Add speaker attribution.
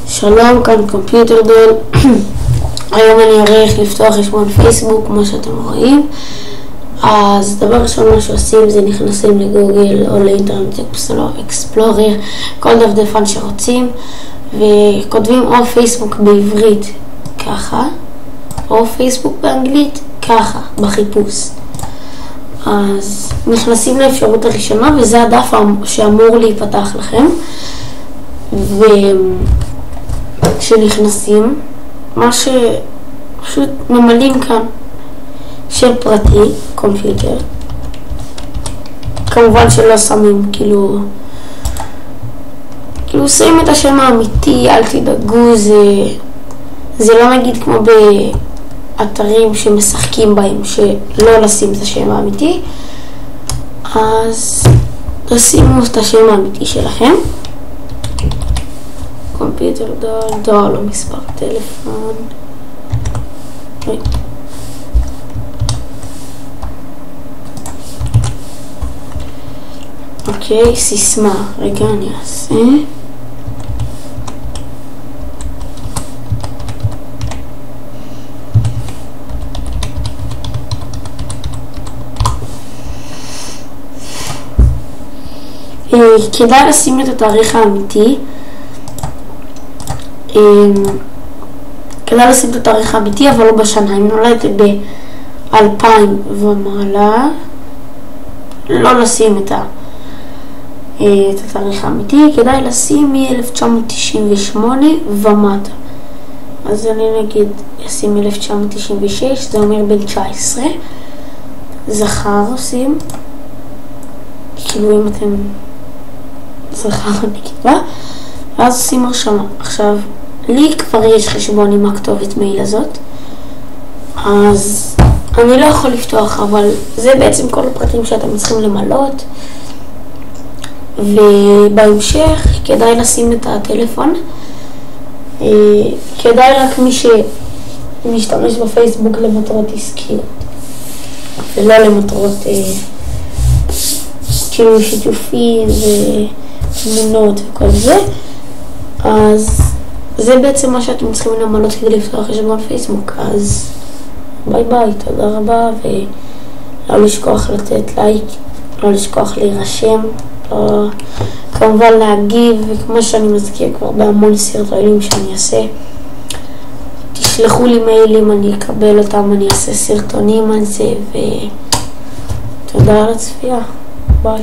Speaker 1: שלום, כאן קומפיוטר דול. היום אני אראה איך לפתוח חשבון פייסבוק, כמו שאתם רואים. אז דבר ראשון מה שעושים זה נכנסים לגוגל או לאינטרנט אקספלורר, כל דפדפן שרוצים, וכותבים או פייסבוק בעברית ככה, או פייסבוק באנגלית ככה, בחיפוש. אז נכנסים לאפשרות הראשונה, וזה הדף שאמור להיפתח לכם. וכשנכנסים, מה שפשוט ממלאים כאן שם פרטי, קומפיוטר. כמובן שלא שמים, כאילו שמים את השם האמיתי, אל תדאגו, זה לא נגיד כמו באתרים שמשחקים בהם, שלא לשים את השם האמיתי. אז תשימו את השם האמיתי שלכם. קומפיוטר דואר, לא מספר טלפון. אוקיי, סיסמה. רגע, אני אעשה. כדאי לשים את התאריך האמיתי. כדאי לשים את התאריך האמיתי, אבל לא בשנה. אם נולדת ב-2000 ומעלה, לא לשים את התאריך האמיתי. כדאי לשים מ-1998 ומטה. אז אני נגיד אשים 1996, זה אומר בן 19. זכר עושים, כאילו אם אתם זכר נקבה, ואז עושים הרשמה. עכשיו, לי כבר יש חשבון עם הכתובת מייל הזאת, אז אני לא יכול לפתוח, אבל זה בעצם כל הפרטים שאתם צריכים למלות. ובהמשך כדאי לשים את הטלפון. כדאי רק מי שמשתמש בפייסבוק למטרות עסקיות, ולא למטרות כאילו שיתופים ותמונות וכל זה. אז זה בעצם מה שאתם צריכים למלות כדי לפתוח חשבון פייסבוק. אז ביי ביי, תודה רבה, ולא לשכוח לתת לייק, לא לשכוח להירשם, כמובן להגיב, וכמו שאני מזכיר כבר בהמון סרטונים שאני אעשה, תשלחו לי מיילים, אני אקבל אותם, אני אעשה סרטונים על זה, ותודה על הצפייה, ביי.